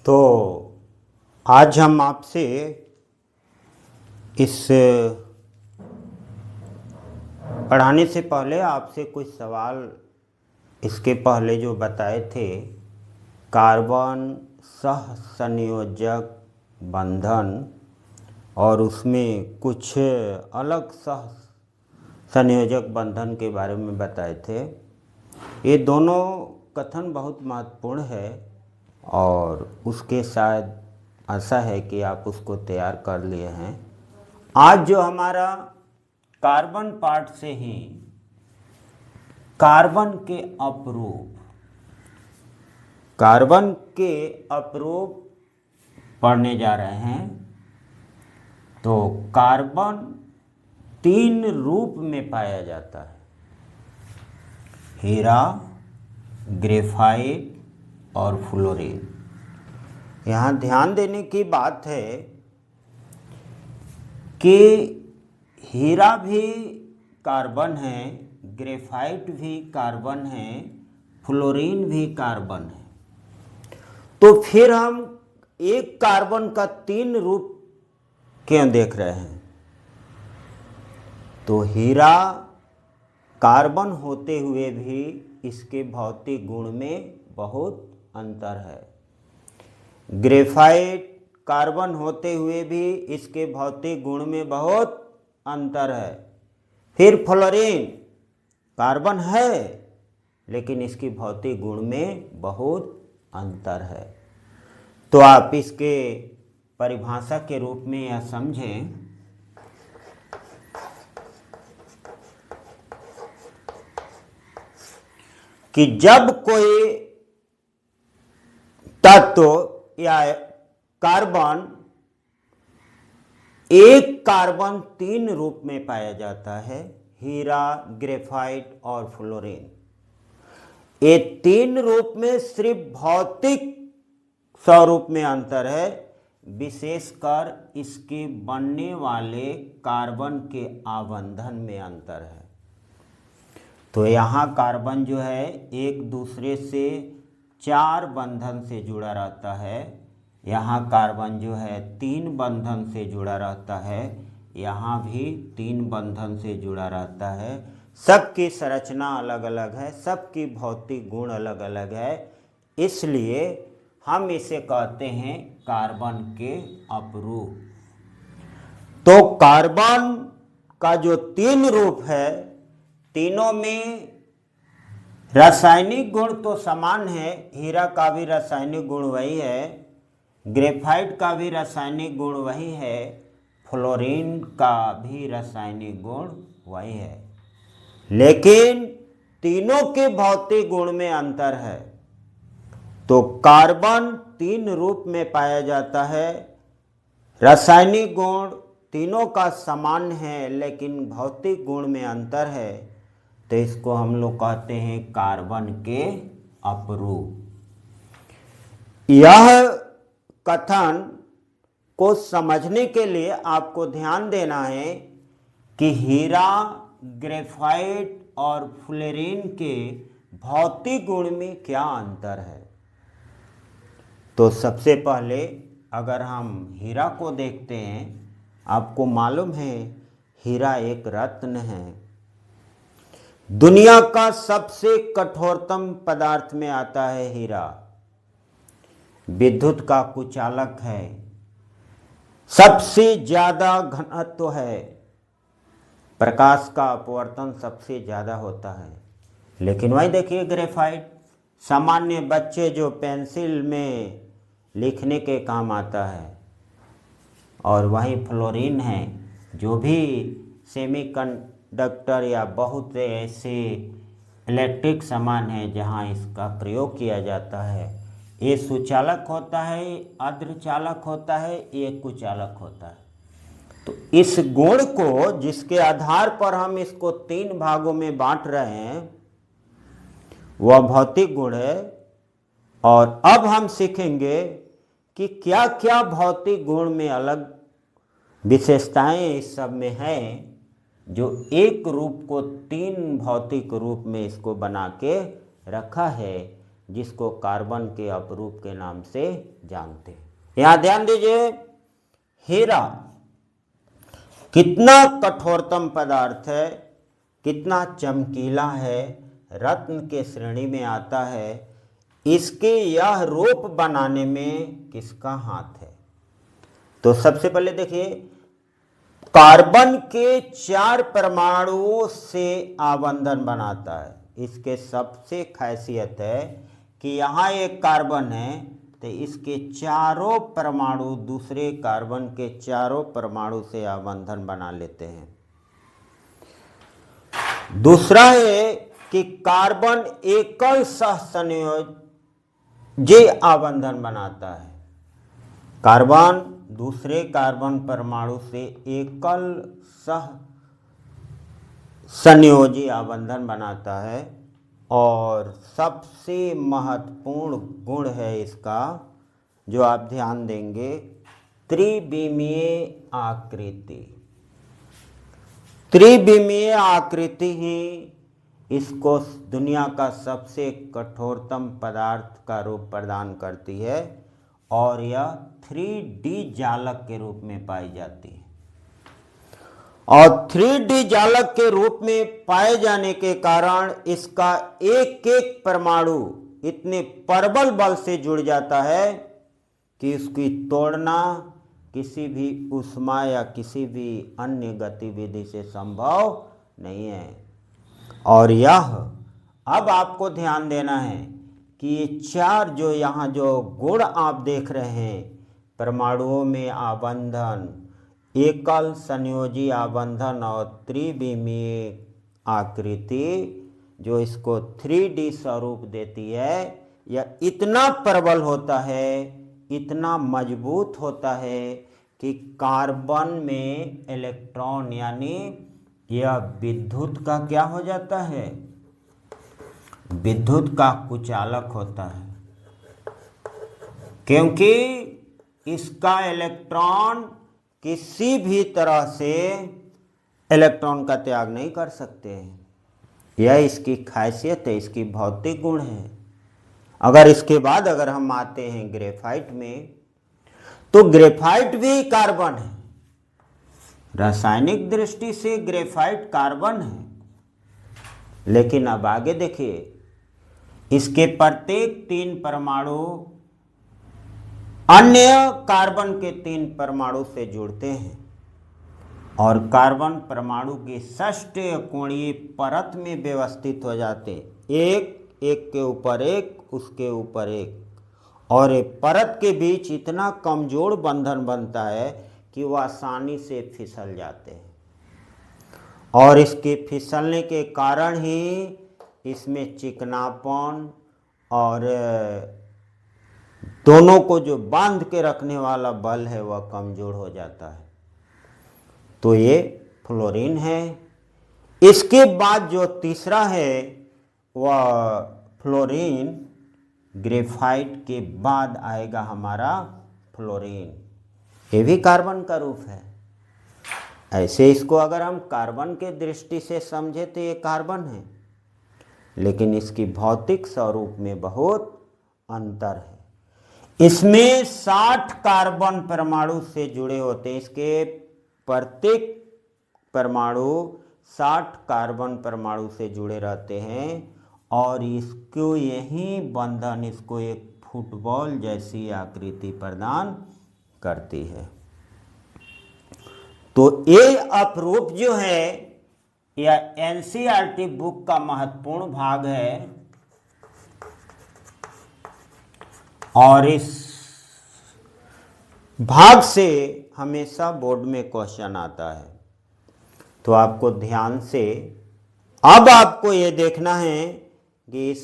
तो आज हम आपसे इस पढ़ाने से पहले आपसे कुछ सवाल इसके पहले जो बताए थे, कार्बन सहसंयोजक बंधन और उसमें कुछ अलग सहसंयोजक बंधन के बारे में बताए थे। ये दोनों कथन बहुत महत्वपूर्ण है और उसके शायद आशा है कि आप उसको तैयार कर लिए हैं। आज जो हमारा कार्बन पार्ट से ही कार्बन के अपरूप पढ़ने जा रहे हैं। तो कार्बन 3 रूप में पाया जाता है: हीरा, ग्रेफाइट और फ्लोरीन। यहाँ ध्यान देने की बात है कि हीरा भी कार्बन है, ग्रेफाइट भी कार्बन है, फ्लोरीन भी कार्बन है। तो फिर हम एक कार्बन का 3 रूप क्यों देख रहे हैं? तो हीरा कार्बन होते हुए भी इसके भौतिक गुण में बहुत अंतर है। ग्रेफाइट कार्बन होते हुए भी इसके भौतिक गुण में बहुत अंतर है। फिर फ्लोरीन कार्बन है लेकिन इसकी भौतिक गुण में बहुत अंतर है। तो आप इसके परिभाषा के रूप में यह समझें कि जब कोई तत्व या कार्बन एक कार्बन 3 रूप में पाया जाता है, हीरा, ग्रेफाइट और फ्लोरीन। ये 3 रूप में सिर्फ भौतिक स्वरूप में अंतर है, विशेषकर इसके बनने वाले कार्बन के आबंधन में अंतर है। तो यहाँ कार्बन जो है एक दूसरे से 4 बंधन से जुड़ा रहता है, यहाँ कार्बन जो है 3 बंधन से जुड़ा रहता है, यहाँ भी 3 बंधन से जुड़ा रहता है। सबकी संरचना अलग अलग है, सबकी भौतिक गुण अलग अलग है, इसलिए हम इसे कहते हैं कार्बन के अपरूप। तो कार्बन का जो 3 रूप है, तीनों में रासायनिक गुण तो समान है। हीरा का भी रासायनिक गुण वही है, ग्रेफाइट का भी रासायनिक गुण वही है, फ्लोरीन का भी रासायनिक गुण वही है, लेकिन तीनों के भौतिक गुण में अंतर है। तो कार्बन 3 रूप में पाया जाता है, रासायनिक गुण तीनों का समान है लेकिन भौतिक गुण में अंतर है, तो इसको हम लोग कहते हैं कार्बन के अपरूप। यह कथन को समझने के लिए आपको ध्यान देना है कि हीरा, ग्रेफाइट और फ्लोरीन के भौतिक गुण में क्या अंतर है। तो सबसे पहले अगर हम हीरा को देखते हैं, आपको मालूम है हीरा एक रत्न है, दुनिया का सबसे कठोरतम पदार्थ में आता है हीरा, विद्युत का कुचालक है, सबसे ज्यादा घनत्व है, प्रकाश का अपवर्तन सबसे ज्यादा होता है। लेकिन वही देखिए ग्रेफाइट, सामान्य बच्चे जो पेंसिल में लिखने के काम आता है, और वही फ्लोरीन है जो भी सेमीकंडक्टर या बहुत ऐसे इलेक्ट्रिक सामान है जहां इसका प्रयोग किया जाता है। ये सुचालक होता है, अर्धचालक होता है, ये कुचालक होता है। तो इस गुण को जिसके आधार पर हम इसको 3 भागों में बांट रहे हैं वह भौतिक गुण है। और अब हम सीखेंगे कि क्या क्या भौतिक गुण में अलग विशेषताएं इस सब में हैं जो एक रूप को 3 भौतिक रूप में इसको बना के रखा है। जिसको कार्बन के अपरूप के नाम से जानते हैं। यहां ध्यान दीजिए, हीरा कितना कठोरतम पदार्थ है, कितना चमकीला है, रत्न के श्रेणी में आता है, इसके यह रूप बनाने में किसका हाथ है? तो सबसे पहले देखिए, कार्बन के 4 परमाणुओं से आबंधन बनाता है। इसके सबसे खासियत है कि यहाँ एक कार्बन है तो इसके चारों परमाणु दूसरे कार्बन के चारों परमाणु से आबंधन बना लेते हैं। दूसरा है कि कार्बन एकल सहसंयोजी आबंधन बनाता है। कार्बन दूसरे कार्बन परमाणु से एकल सहसंयोजी आबंधन बनाता है। और सबसे महत्वपूर्ण गुण है इसका, जो आप ध्यान देंगे, त्रिविमीय आकृति। त्रिविमीय आकृति ही इसको दुनिया का सबसे कठोरतम पदार्थ का रूप प्रदान करती है और यह 3D जालक के रूप में पाई जाती है। और 3D जालक के रूप में पाए जाने के कारण इसका एक एक परमाणु इतने प्रबल बल से जुड़ जाता है कि उसकी तोड़ना किसी भी ऊष्मा या किसी भी अन्य गतिविधि से संभव नहीं है। और यह अब आपको ध्यान देना है कि ये 4 जो यहाँ जो गुण आप देख रहे हैं, परमाणुओं में आबंधन, एकल संयोजी आबंधन और त्रिविमीय आकृति, जो इसको 3D स्वरूप देती है, यह इतना प्रबल होता है, इतना मजबूत होता है कि कार्बन में इलेक्ट्रॉन यानी यह विद्युत का क्या हो जाता है, विद्युत का कुचालक होता है, क्योंकि इसका इलेक्ट्रॉन किसी भी तरह से इलेक्ट्रॉन का त्याग नहीं कर सकते हैं। यह इसकी खासियत है, इसकी भौतिक गुण है। अगर इसके बाद अगर हम आते हैं ग्रेफाइट में, तो ग्रेफाइट भी कार्बन है। रासायनिक दृष्टि से ग्रेफाइट कार्बन है, लेकिन अब आगे देखिए, इसके प्रत्येक 3 परमाणु अन्य कार्बन के 3 परमाणु से जुड़ते हैं और कार्बन परमाणु के षष्ठीय कोणीय परत में व्यवस्थित हो जाते हैं, एक एक के ऊपर एक, उसके ऊपर एक, और एक परत के बीच इतना कमजोर बंधन बनता है कि वह आसानी से फिसल जाते हैं। और इसके फिसलने के कारण ही इसमें चिकनापन और दोनों को जो बांध के रखने वाला बल है वह कमजोर हो जाता है। तो ये फ्लोरीन है। इसके बाद जो तीसरा है वह फ्लोरीन, ग्रेफाइट के बाद आएगा हमारा फ्लोरीन। ये भी कार्बन का रूप है। ऐसे इसको अगर हम कार्बन के दृष्टि से समझे तो ये कार्बन है, लेकिन इसकी भौतिक स्वरूप में बहुत अंतर है। इसमें 60 कार्बन परमाणु से जुड़े होते हैं। इसके प्रत्येक परमाणु 60 कार्बन परमाणु से जुड़े रहते हैं और इसको यही बंधन इसको एक फुटबॉल जैसी आकृति प्रदान करती है। तो ये अपरूप जो है यह एनसीईआरटी बुक का महत्वपूर्ण भाग है और इस भाग से हमेशा बोर्ड में क्वेश्चन आता है। तो आपको ध्यान से अब आपको ये देखना है कि इस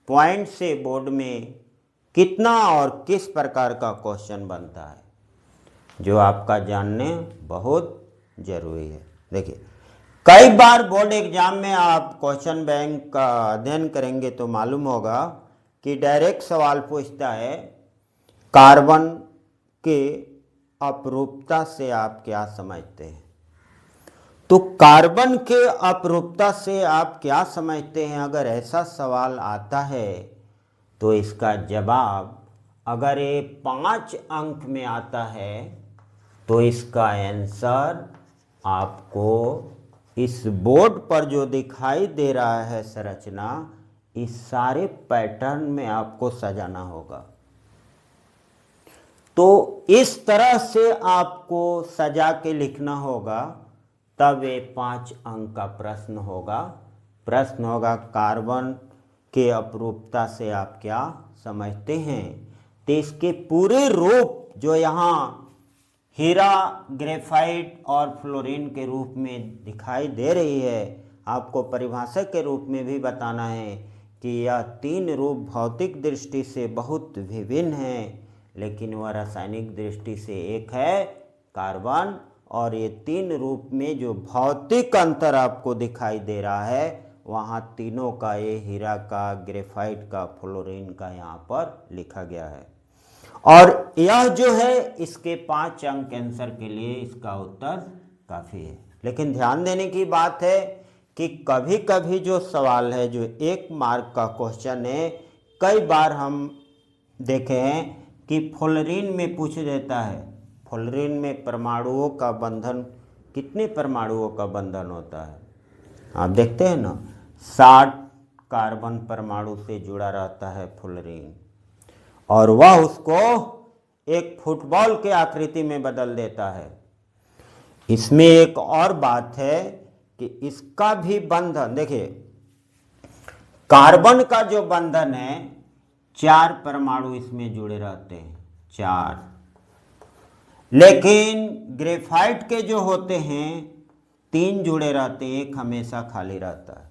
पॉइंट से बोर्ड में कितना और किस प्रकार का क्वेश्चन बनता है, जो आपका जानने बहुत जरूरी है। देखिए, कई बार बोर्ड एग्जाम में आप क्वेश्चन बैंक का अध्ययन करेंगे तो मालूम होगा कि डायरेक्ट सवाल पूछता है कार्बन के अपरूपता से आप क्या समझते हैं। तो कार्बन के अपरूपता से आप क्या समझते हैं, अगर ऐसा सवाल आता है तो इसका जवाब अगर ये 5 अंक में आता है तो इसका आंसर आपको इस बोर्ड पर जो दिखाई दे रहा है संरचना, इस सारे पैटर्न में आपको सजाना होगा। तो इस तरह से आपको सजा के लिखना होगा, तब ये 5 अंक का प्रश्न होगा। प्रश्न होगा कार्बन के अपरूपता से आप क्या समझते हैं। तो इसके पूरे रूप जो यहाँ हीरा, ग्रेफाइट और फ्लोरीन के रूप में दिखाई दे रही है, आपको परिभाषा के रूप में भी बताना है कि यह 3 रूप भौतिक दृष्टि से बहुत विभिन्न हैं, लेकिन वह रासायनिक दृष्टि से एक है कार्बन। और ये 3 रूप में जो भौतिक अंतर आपको दिखाई दे रहा है, वहाँ तीनों का, ये हीरा का, ग्रेफाइट का, फ्लोरीन का यहाँ पर लिखा गया है। और यह जो है इसके 5 अंक आंसर के लिए इसका उत्तर काफ़ी है। लेकिन ध्यान देने की बात है कि कभी कभी जो सवाल है, जो 1 मार्क का क्वेश्चन है, कई बार हम देखे हैं कि फ्लोरीन में पूछ देता है, फ्लोरीन में परमाणुओं का बंधन, कितने परमाणुओं का बंधन होता है। आप देखते हैं ना, 60 कार्बन परमाणु से जुड़ा रहता है फ्लोरीन, और वह उसको एक फुटबॉल के आकृति में बदल देता है। इसमें एक और बात है कि इसका भी बंधन देखिए, कार्बन का जो बंधन है, 4 परमाणु इसमें जुड़े रहते हैं, 4। लेकिन ग्रेफाइट के जो होते हैं 3 जुड़े रहते हैं, 1 हमेशा खाली रहता है।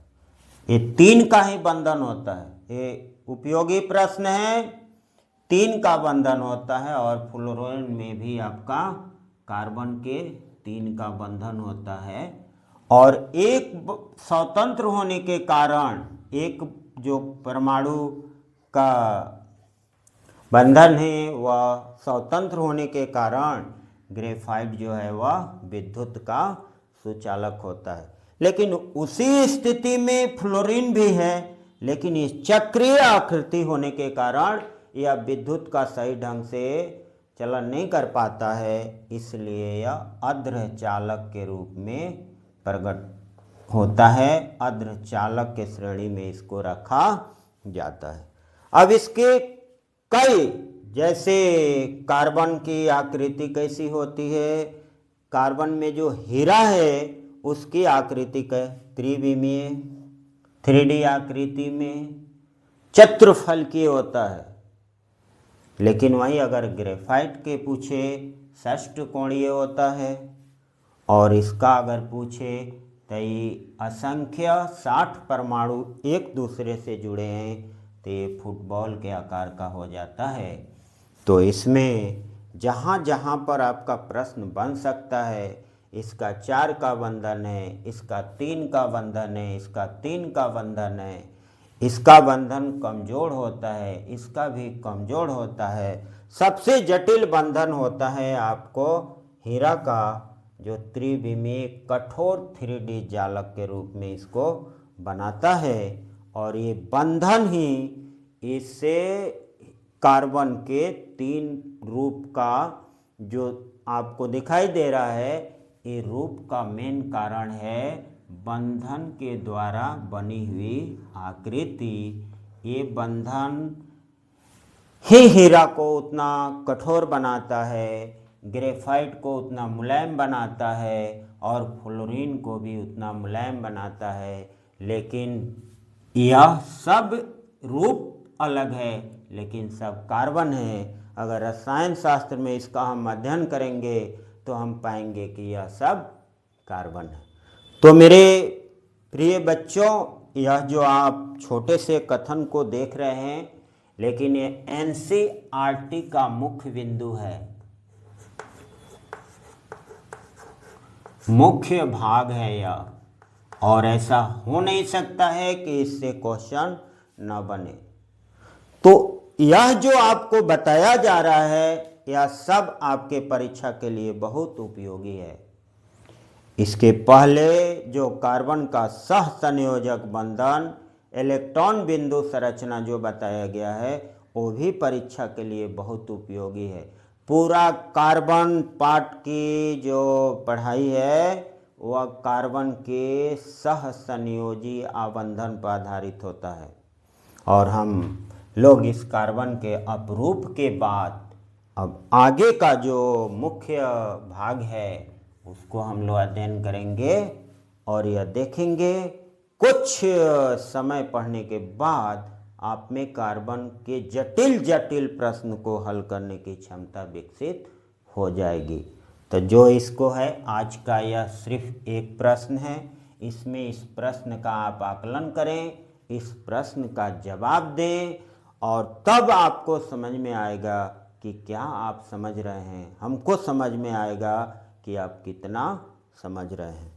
ये 3 का ही बंधन होता है। ये उपयोगी प्रश्न है, 3 का बंधन होता है। और फ्लोरीन में भी आपका कार्बन के 3 का बंधन होता है। और एक स्वतंत्र होने के कारण, एक जो परमाणु का बंधन है वह स्वतंत्र होने के कारण ग्रेफाइट जो है वह विद्युत का सुचालक होता है। लेकिन उसी स्थिति में फ्लोरीन भी है, लेकिन इस चक्रीय आकृति होने के कारण यह विद्युत का सही ढंग से चलन नहीं कर पाता है, इसलिए यह अर्धचालक के रूप में प्रकट होता है। अर्धचालक के श्रेणी में इसको रखा जाता है। अब इसके कई, जैसे कार्बन की आकृति कैसी होती है, कार्बन में जो हीरा है उसकी आकृति त्रिविमीय 3D आकृति में चतुर्फलकीय होता है। लेकिन वहीं अगर ग्रेफाइट के पूछे षष्ठकोणीय होता है, और इसका अगर पूछे तो ये असंख्य 60 परमाणु एक दूसरे से जुड़े हैं, तो ये फुटबॉल के आकार का हो जाता है। तो इसमें जहाँ जहाँ पर आपका प्रश्न बन सकता है, इसका 4 का बंधन है, इसका 3 का बंधन है, इसका 3 का बंधन है, इसका बंधन कमजोर होता है, इसका भी कमजोर होता है। सबसे जटिल बंधन होता है आपको हीरा का, जो त्रिविमीय कठोर 3D जालक के रूप में इसको बनाता है। और ये बंधन ही इससे कार्बन के 3 रूप का जो आपको दिखाई दे रहा है, ये रूप का मेन कारण है बंधन के द्वारा बनी हुई आकृति। ये बंधन ही हीरा को उतना कठोर बनाता है, ग्रेफाइट को उतना मुलायम बनाता है, और फ्लोरीन को भी उतना मुलायम बनाता है। लेकिन यह सब रूप अलग है, लेकिन सब कार्बन है। अगर रसायन शास्त्र में इसका हम अध्ययन करेंगे तो हम पाएंगे कि यह सब कार्बन है। तो मेरे प्रिय बच्चों, यह जो आप छोटे से कथन को देख रहे हैं, लेकिन ये NCERT का मुख्य बिंदु है, मुख्य भाग है यह, और ऐसा हो नहीं सकता है कि इससे क्वेश्चन न बने। तो यह जो आपको बताया जा रहा है, यह सब आपके परीक्षा के लिए बहुत उपयोगी है। इसके पहले जो कार्बन का सह संयोजक बंधन इलेक्ट्रॉन बिंदु संरचना जो बताया गया है वो भी परीक्षा के लिए बहुत उपयोगी है। पूरा कार्बन पार्ट की जो पढ़ाई है वह कार्बन के सहसंयोजी आबंधन पर आधारित होता है और हम लोग इस कार्बन के अपरूप के बाद अब आगे का जो मुख्य भाग है उसको हम लोग अध्ययन करेंगे और यह देखेंगे कुछ समय पढ़ने के बाद आप में कार्बन के जटिल जटिल प्रश्न को हल करने की क्षमता विकसित हो जाएगी। तो जो इसको है आज का यह सिर्फ एक प्रश्न है, इसमें इस प्रश्न का आप आकलन करें, इस प्रश्न का जवाब दें और तब आपको समझ में आएगा कि क्या आप समझ रहे हैं। हमको समझ में आएगा कि आप कितना समझ रहे हैं।